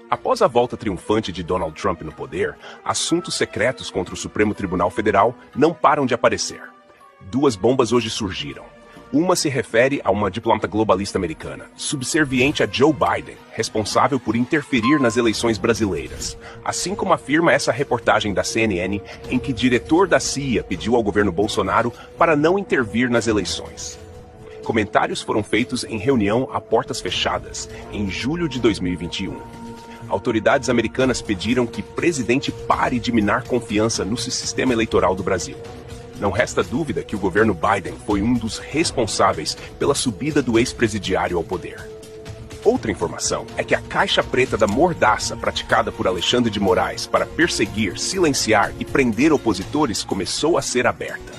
Após a volta triunfante de Donald Trump no poder, assuntos secretos contra o Supremo Tribunal Federal não param de aparecer. Duas bombas hoje surgiram. Uma se refere a uma diplomata globalista americana, subserviente a Joe Biden, responsável por interferir nas eleições brasileiras. Assim como afirma essa reportagem da CNN, em que diretor da CIA pediu ao governo Bolsonaro para não intervir nas eleições. Comentários foram feitos em reunião a portas fechadas, em julho de 2021. Autoridades americanas pediram que o presidente pare de minar confiança no sistema eleitoral do Brasil. Não resta dúvida que o governo Biden foi um dos responsáveis pela subida do ex-presidiário ao poder. Outra informação é que a caixa preta da mordaça praticada por Alexandre de Moraes para perseguir, silenciar e prender opositores começou a ser aberta.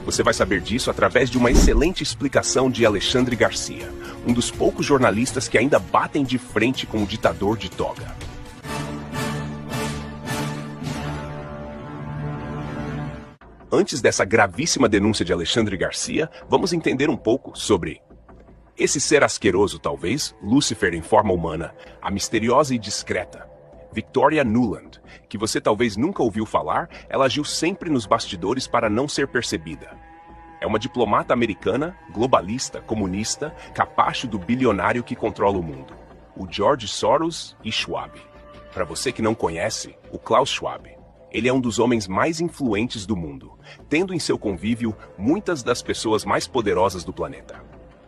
Você vai saber disso através de uma excelente explicação de Alexandre Garcia, um dos poucos jornalistas que ainda batem de frente com o ditador de toga. Antes dessa gravíssima denúncia de Alexandre Garcia, vamos entender um pouco sobre esse ser asqueroso, talvez, Lúcifer em forma humana, a misteriosa e discreta Victoria Nuland, que você talvez nunca ouviu falar. Ela agiu sempre nos bastidores para não ser percebida. É uma diplomata americana, globalista, comunista, capacho do bilionário que controla o mundo, o George Soros e Schwab. Para você que não conhece, o Klaus Schwab. Ele é um dos homens mais influentes do mundo, tendo em seu convívio muitas das pessoas mais poderosas do planeta.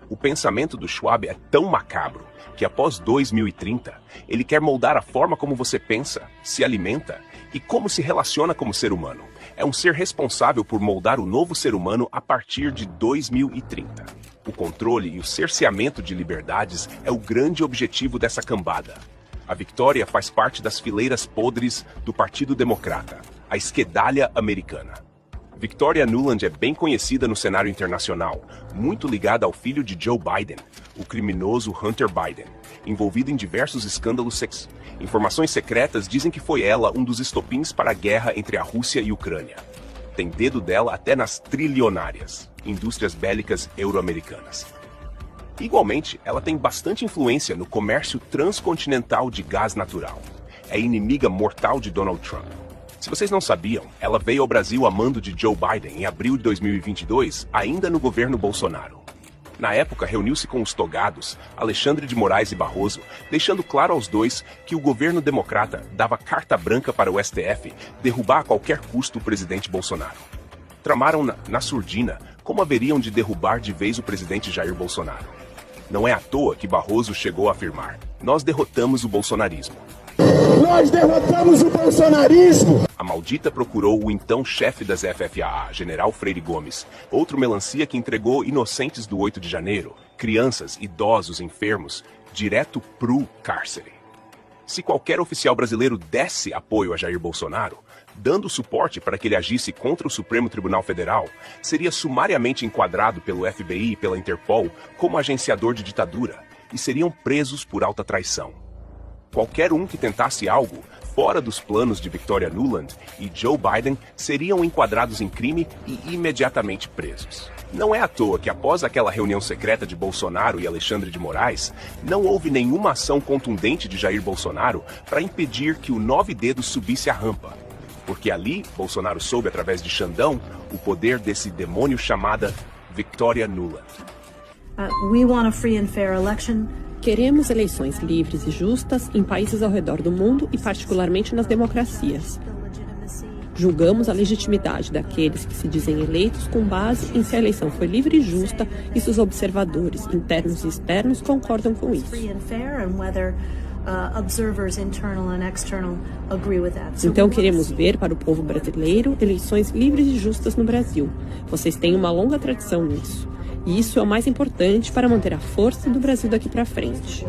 O pensamento do Schwab é tão macabro que após 2030, ele quer moldar a forma como você pensa, se alimenta e como se relaciona como ser humano. É um ser responsável por moldar o novo ser humano a partir de 2030. O controle e o cerceamento de liberdades é o grande objetivo dessa cambada. A Victoria faz parte das fileiras podres do Partido Democrata, a esquerdalha americana. Victoria Nuland é bem conhecida no cenário internacional, muito ligada ao filho de Joe Biden, o criminoso Hunter Biden, envolvido em diversos escândalos sexuais. Informações secretas dizem que foi ela um dos estopins para a guerra entre a Rússia e a Ucrânia. Tem dedo dela até nas trilionárias indústrias bélicas euro-americanas. Igualmente, ela tem bastante influência no comércio transcontinental de gás natural. É inimiga mortal de Donald Trump. Se vocês não sabiam, ela veio ao Brasil a mando de Joe Biden em abril de 2022, ainda no governo Bolsonaro. Na época, reuniu-se com os togados, Alexandre de Moraes e Barroso, deixando claro aos dois que o governo democrata dava carta branca para o STF derrubar a qualquer custo o presidente Bolsonaro. Tramaram na surdina como haveriam de derrubar de vez o presidente Jair Bolsonaro. Não é à toa que Barroso chegou a afirmar: "Nós derrotamos o bolsonarismo." Nós derrotamos o bolsonarismo! A maldita procurou o então chefe das FFAA, General Freire Gomes, outro melancia que entregou inocentes do 8 de janeiro, crianças, idosos, enfermos, direto pro cárcere. Se qualquer oficial brasileiro desse apoio a Jair Bolsonaro, dando suporte para que ele agisse contra o Supremo Tribunal Federal, seria sumariamente enquadrado pelo FBI e pela Interpol como agenciador de ditadura e seriam presos por alta traição. Qualquer um que tentasse algo fora dos planos de Victoria Nuland e Joe Biden seriam enquadrados em crime e imediatamente presos. Não é à toa que após aquela reunião secreta de Bolsonaro e Alexandre de Moraes, não houve nenhuma ação contundente de Jair Bolsonaro para impedir que o 9 Dedos subisse a rampa. Porque ali, Bolsonaro soube através de Xandão o poder desse demônio chamada Victoria Nuland. We want a free and fair election. Queremos eleições livres e justas em países ao redor do mundo e particularmente nas democracias. Julgamos a legitimidade daqueles que se dizem eleitos com base em se a eleição foi livre e justa e se os observadores internos e externos concordam com isso. Então queremos ver para o povo brasileiro eleições livres e justas no Brasil. Vocês têm uma longa tradição nisso. E isso é o mais importante para manter a força do Brasil daqui para frente.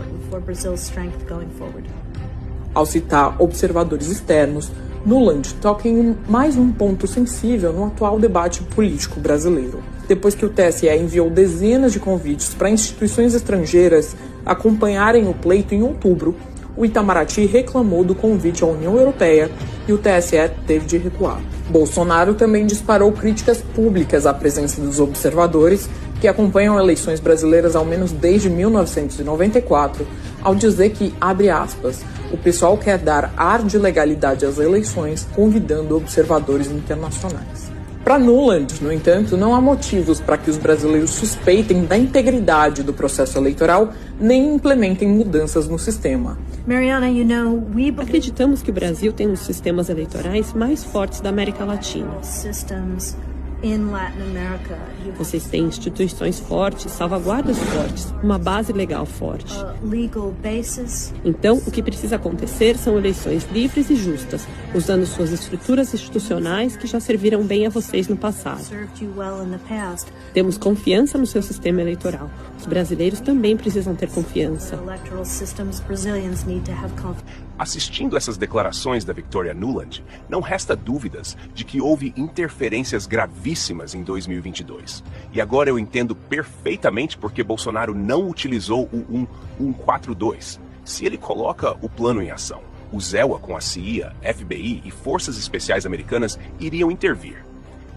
Ao citar observadores externos, Nuland toca em mais um ponto sensível no atual debate político brasileiro. Depois que o TSE enviou dezenas de convites para instituições estrangeiras acompanharem o pleito em outubro, o Itamaraty reclamou do convite à União Europeia e o TSE teve de recuar. Bolsonaro também disparou críticas públicas à presença dos observadores que acompanham eleições brasileiras ao menos desde 1994, ao dizer que, abre aspas, o pessoal quer dar ar de legalidade às eleições, convidando observadores internacionais. Para Nuland, no entanto, não há motivos para que os brasileiros suspeitem da integridade do processo eleitoral nem implementem mudanças no sistema. Mariana, you know, Acreditamos que o Brasil tem um dos sistemas eleitorais mais fortes da América Latina. systems in Latin America. Vocês têm instituições fortes, salvaguardas fortes, uma base legal forte. Legal basis. Então, o que precisa acontecer são eleições livres e justas, usando suas estruturas institucionais que já serviram bem a vocês no passado. Served you well in the past. Temos confiança no seu sistema eleitoral. Os brasileiros também precisam ter confiança. Electoral systems, Brazilians need to have confidence. Assistindo essas declarações da Victoria Nuland, não resta dúvidas de que houve interferências gravíssimas em 2022. E agora eu entendo perfeitamente porque Bolsonaro não utilizou o 1142. Se ele coloca o plano em ação, o ZEWA com a CIA, FBI e forças especiais americanas iriam intervir.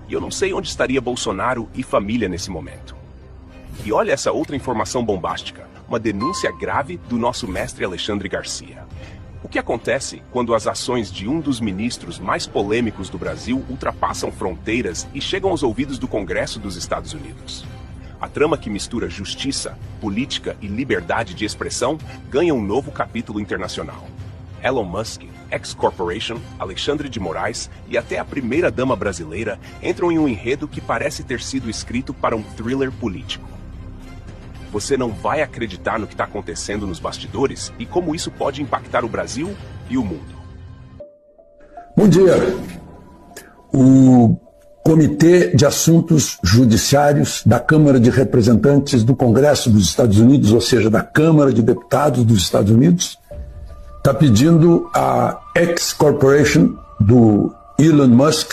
E eu não sei onde estaria Bolsonaro e família nesse momento. E olha essa outra informação bombástica, uma denúncia grave do nosso mestre Alexandre Garcia. O que acontece quando as ações de um dos ministros mais polêmicos do Brasil ultrapassam fronteiras e chegam aos ouvidos do Congresso dos Estados Unidos? A trama que mistura justiça, política e liberdade de expressão ganha um novo capítulo internacional. Elon Musk, X-Corporation, Alexandre de Moraes e até a primeira-dama brasileira entram em um enredo que parece ter sido escrito para um thriller político. Você não vai acreditar no que está acontecendo nos bastidores e como isso pode impactar o Brasil e o mundo. Bom dia. O Comitê de Assuntos Judiciários da Câmara de Representantes do Congresso dos Estados Unidos, ou seja, da Câmara de Deputados dos Estados Unidos, está pedindo à X-Corporation do Elon Musk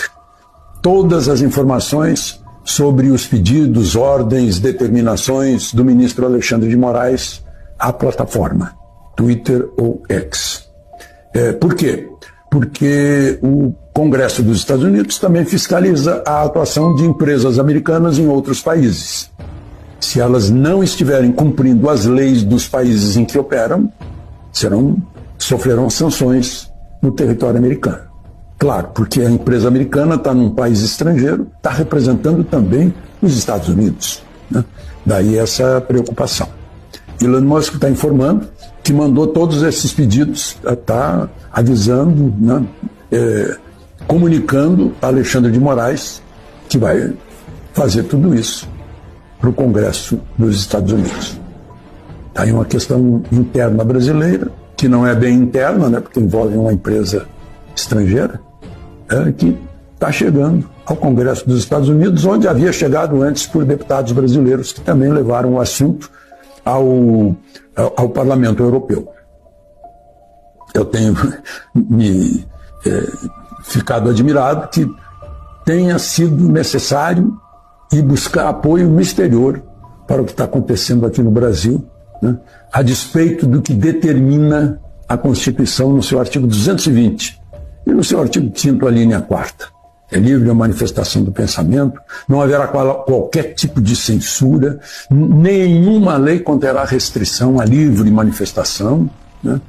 todas as informações sobre os pedidos, ordens, determinações do ministro Alexandre de Moraes à plataforma Twitter ou X. Por quê? Porque o Congresso dos Estados Unidos também fiscaliza a atuação de empresas americanas em outros países. Se elas não estiverem cumprindo as leis dos países em que operam, sofrerão sanções no território americano. Claro, porque a empresa americana está num país estrangeiro, está representando também os Estados Unidos, né? Daí essa preocupação. Elon Musk está informando que mandou todos esses pedidos, está avisando, né? Comunicando a Alexandre de Moraes que vai fazer tudo isso para o Congresso dos Estados Unidos. Está aí uma questão interna brasileira, que não é bem interna, né? Porque envolve uma empresa estrangeira, que está chegando ao Congresso dos Estados Unidos, onde havia chegado antes por deputados brasileiros que também levaram o assunto ao Parlamento Europeu. Eu tenho ficado admirado que tenha sido necessário ir buscar apoio no exterior para o que está acontecendo aqui no Brasil, né, a despeito do que determina a Constituição no seu artigo 220. E no seu artigo 5º, a linha 4ª, é livre a manifestação do pensamento, não haverá qualquer tipo de censura, nenhuma lei conterá restrição à livre manifestação, né?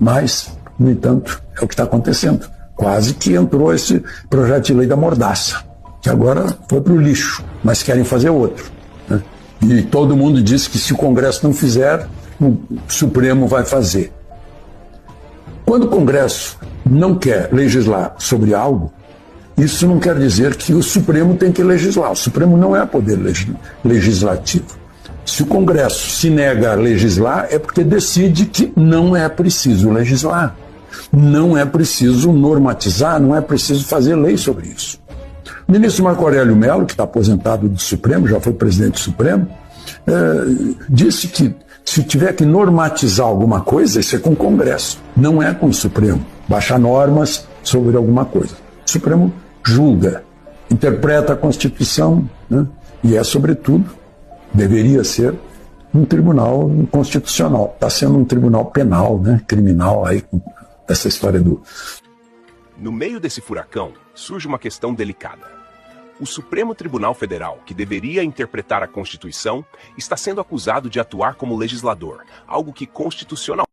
Mas, no entanto, é o que está acontecendo. Quase que entrou esse projeto de lei da mordaça, que agora foi para o lixo, mas querem fazer outro, né? E todo mundo diz que se o Congresso não fizer, o Supremo vai fazer. Quando o Congresso não quer legislar sobre algo, isso não quer dizer que o Supremo tem que legislar. O Supremo não é poder legislativo. Se o Congresso se nega a legislar, é porque decide que não é preciso legislar. Não é preciso normatizar, não é preciso fazer lei sobre isso. O ministro Marco Aurélio Mello, que está aposentado do Supremo, já foi presidente do Supremo, disse que se tiver que normatizar alguma coisa, isso é com o Congresso, não é com o Supremo. Baixar normas sobre alguma coisa. O Supremo julga, interpreta a Constituição, né? E sobretudo, deveria ser um tribunal constitucional. Está sendo um tribunal penal, né? Criminal, aí, com essa história do... No meio desse furacão, surge uma questão delicada. O Supremo Tribunal Federal, que deveria interpretar a Constituição, está sendo acusado de atuar como legislador, algo que constitucionalmente